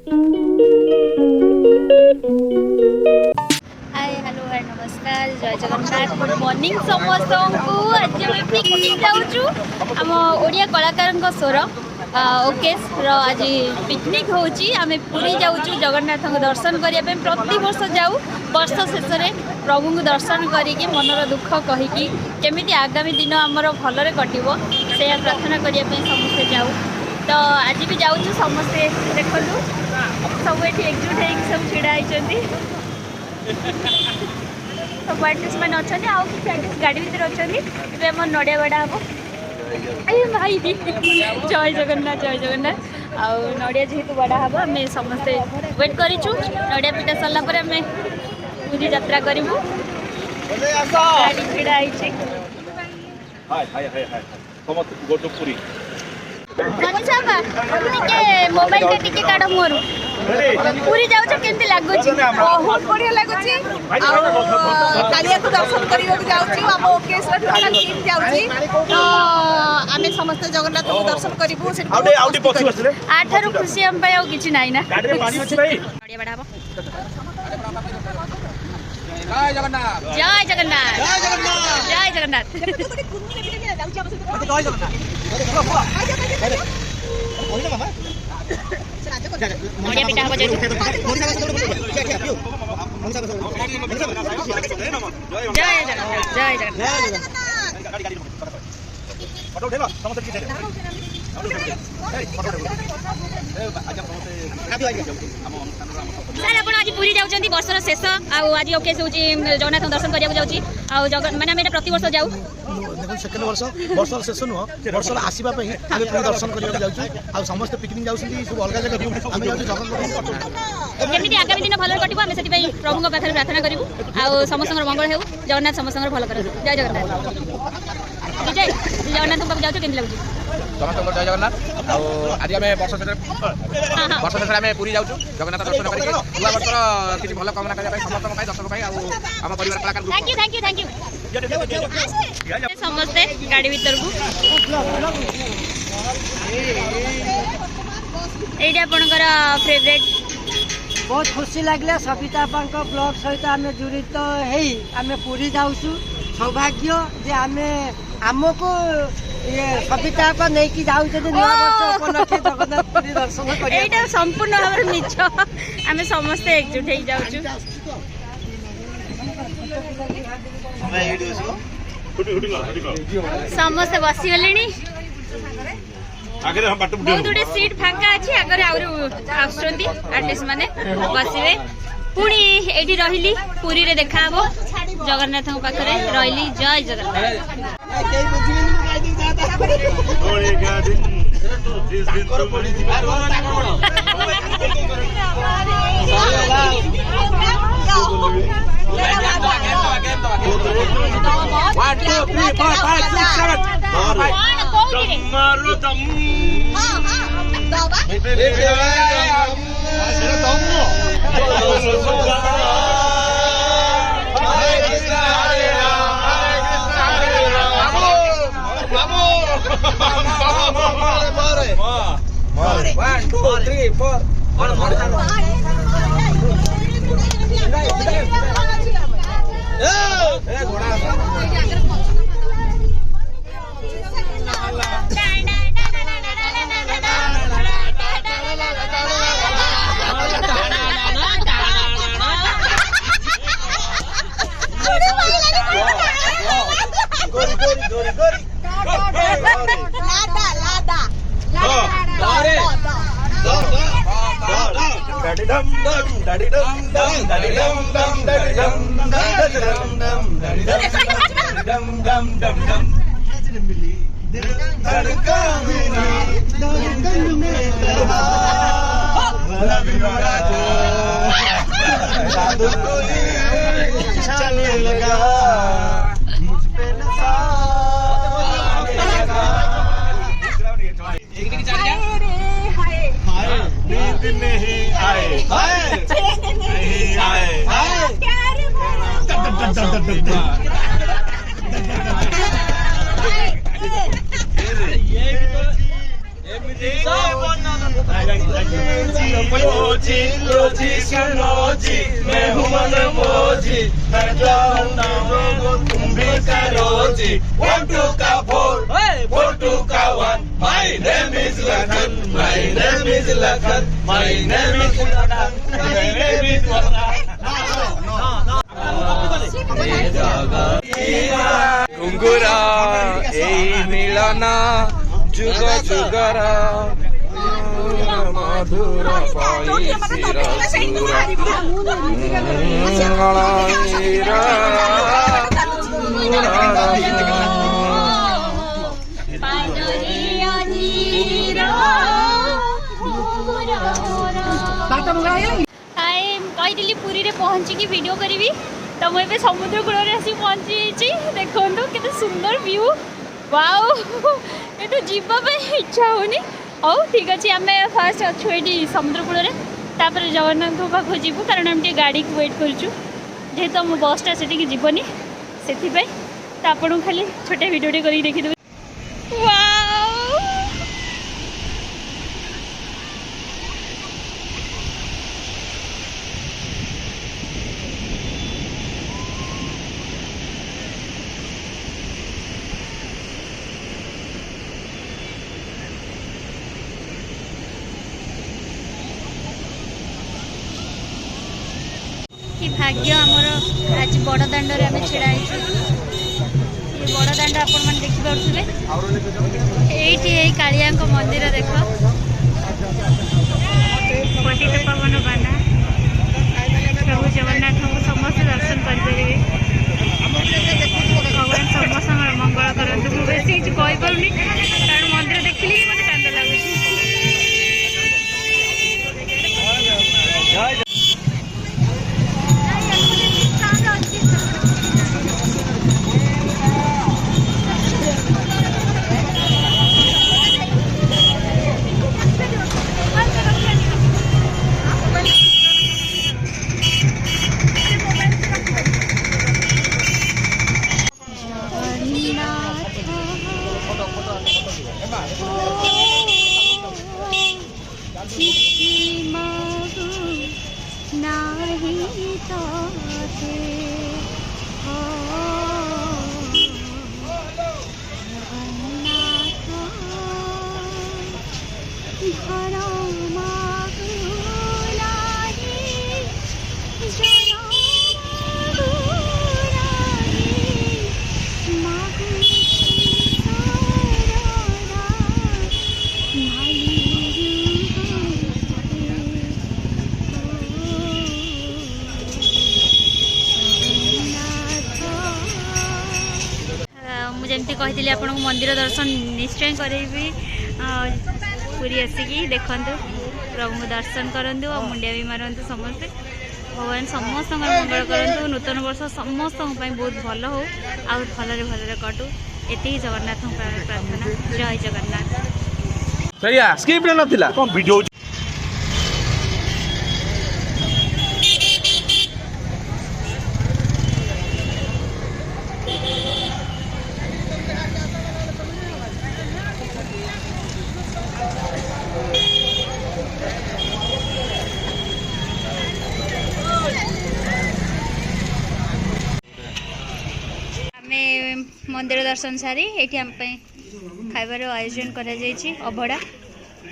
Hi hello नमस्कार जय Jagannath good morning समस्त को आज आम पिकनिक जाऊँ आम ओडिया कलाकार स्वर ओकेश आज पिकनिक होची आम पुरी जाऊँ जगन्नाथ को दर्शन करने प्रति वर्ष जाऊ वर्ष शेष में प्रभु को दर्शन करके मनर दुख कहीकि केमी आगामी दिन आमर भलरे कटो से प्रार्थना करने समस्ते जाऊ तो आज भी जाऊँ समस्ते देखु सब ये एकजुट हो सब ढड़ा होती सब आर्टिस्ट मैंने अच्छा आउ कि आर्टिस्ट गाड़ी भर अच्छा आम नड़िया बाड़ा हम ए भाई जय जगन्नाथ आउ नड़िया जेहेतु बाड़ा हम आम समस्ते वेट करूँ नड़िया पिटा सरला आम पूरी यात्रा करूँ गाड़ी भिड़ा मोबाइल टा टिके काढ़ मोर पूरी जाऊँ केमती लगुच बहुत बढ़िया लगुच कालिया को दर्शन करने जाऊँ आम ओकेश टीम जाऊँ तो आम समस्त जगन्नाथ को दर्शन करूँ आठारू खुशी आम कि ना जय जगन्नाथ जय जगन्नाथ जय जगन्नाथ नड़िया पिटा हम जय जगन्नाथ जय जगन्नाथ सर आप आज पूरी जाऊँ वर्षर शेष आज ओकेश हूँ जगन्नाथ दर्शन करने मैंने प्रति वर्ष जाऊ देखो सेकेंड वर्षर शेष नुह वर्षर आसवा आम पूरी दर्शन करने जाऊँ समस्त पिकनिक जाऊँ सब अलग जगह आम जमी आगामी दिन भल कटो आम से प्रभु पाखे प्रार्थना करूँ समस्त मंगल हो जगन्नाथ समस्त भल कर जय जगन्नाथ विजय जगन्नाथ पाक जाऊँ केमती लगुच समस्त जय जगन्नाथ आज आम वर्ष शेष आम पूरी जाऊँ जगन्नाथ दर्शन करके नूआ वर्षर किसी भल कामना करने समस्त दर्शक आम परिवार कलाकार थैंक यू समस्ते गाड़ी भीतर को ये आपणकर फेवरेट बहुत खुशी लगे सविता ब्लॉग सहित आम जड़ित आम पूरी जाऊँ सौभाग्य जे आम आमको ये सविता नहीं कि जाऊँ उपलक्षे जगन्नाथ पुरी दर्शन कर संपूर्ण भाव मिछ आम समस्ते एकजुट हो जाऊँ समस्ते बसीगले बहुत गुटे सीट फांका अच्छी आगे आर्टिस्ट माने बसवे पुणी ये रही पुरी रे देखा जगन्नाथ पाखे रही जय Jagannath One, two, three, four. चलने लगा नहीं आए नहीं आए जी लो जी सुनो जी मैं हूँ मन मोजी मैं जानना वो तुम भी करो जी 1 2 का 4 4 2 का 1 My name is Lakhan My name is Lakhan My name is Lakhan My name is Lakhan घुंगुरा এই মিলন যুগ যুগর মধুর পইছির कही पुरी रे पहुँचिकी वीडियो करी तो मुझे समुद्र कूल आसी पहुँची देखो केते सुंदर व्यू वाओ ये जीवाई इच्छा होनी हौ ठीक अच्छे आम फास्ट अच्छु ये समुद्र कूल जगन्नाथ पाख जीवु कारण आम गाड़ी को वेट करूँ जेहेतु आम बसटा से जीवनी से आपको खाली छोटे भिडियोटे कर देखीदेवी कि भाग्य आमर आज बड़ दाण्ड आम छिड़ा ये बड़ दाण्ड आपण मैंने देखिपे ये कालिया मंदिर देख पतित पवन बाना प्रभु जगन्नाथ को समस्त दर्शन करेंगे भगवान समस्त मंगल करते मुझे बेसी कहीपरि कारण मंदिर देखिले मत कांद लगुच जमती कही आपको मंदिर दर्शन निश्चय करेबी पूरी आसिकी देखु प्रभु को दर्शन करूँ और मुंडिया भी मारतु समस्ते भगवान समस्त मंगल करूँ नूतन वर्ष समस्त बहुत भल हो आउ भलरे भलरे कटू एति जगन्नाथ प्रार्थना जय जगन्नाथ स्किप नथिला कोन वीडियो मंदिर दर्शन सारी ये आम खाइबार आयोजन कर अभड़ा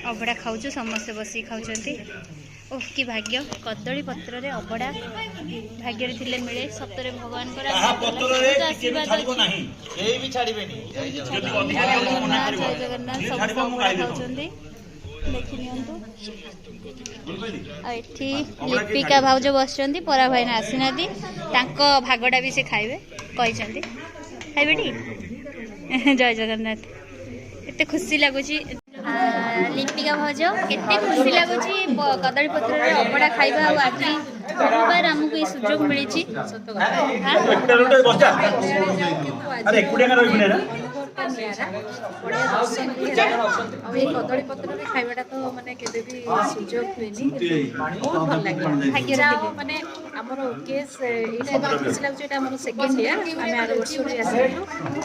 अभड़ा खाऊ समस्ते बस खाऊँ ओह कि भाग्य कदली पत्र अभड़ा भाग्य थे मिले सतरे भगवान आशीर्वाद जय जगन्नाथ सब खाऊँ देखी एठी लिपिका भाउज बस परा भाई आसी ना भागटा भी से खाइबे कही खाइबे जय जगन्नाथ एत खुशी लगुच लिपिका भाउज केते खुशी लगुच कदली पत्र अबड़ा खाइबा आज गुरुवार आमको ये सुजोग मिली कदली पत्र खाइबाटा तो माने केबे भी सुजोग हुएनी बहुत भल लागे भाग्य माने हमर केस एटा खुशी लागछ एटा हमर सेकंड ईयर आमे आर वर्ष रे आसिलु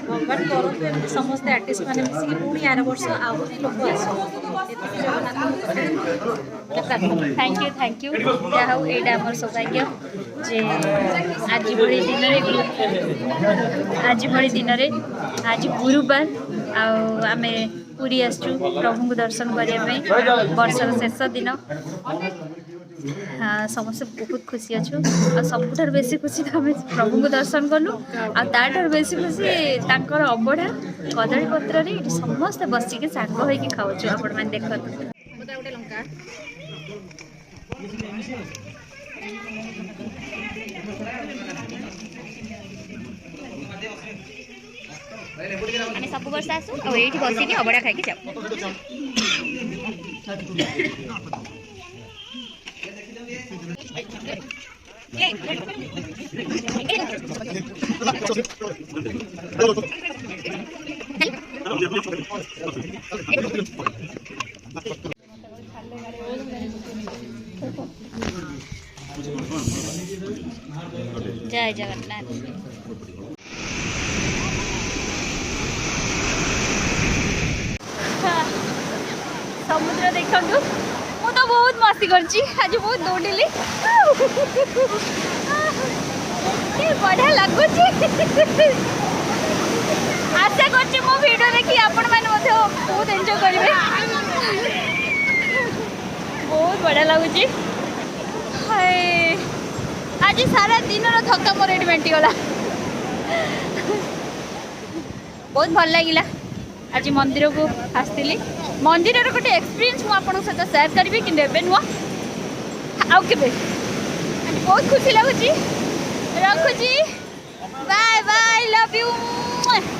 भगवान करत समस्त आर्टिस्ट माने मिसी पुणी आर वर्ष आउरी लोक आसो एति थैंक यू जहाँ हूँ यहाँ आम सौभाग्य जे आज भली दिन आज गुरुवार आम पूरी आसचु प्रभु को दर्शन करने वर्षर शेष दिन समस्त बहुत खुशी अच्छु आ सबुठार बेसी खुशी तो आम प्रभु को दर्शन कलु आर बेसी खुशी तांकर अबढ़ा कदली पत्र समस्ते बसिक सांग होइकी खाऊछु आपण माने देखत आम सब वर्ष आसू और ये बसिक अबड़ा खाई जाऊ जय जगन्नाथ समुद्र देखु मु तो बहुत मस्ती करची आज बहुत दौड़िली बढ़िया लगुच आशा करची मो वीडियो देखी आपण मैंने बहुत एंजॉय करेंगे बहुत बढ़िया लगुच आज सारा दिन थका मोर ये मेटिगला बहुत भल लगिला आज मंदिर को आसती मंदिर गोटे एक्सपीरियंस मुझे सहित सेयार करी कि नुह आउ के बहुत खुशी लगुच रखुची बाय बाय लव यू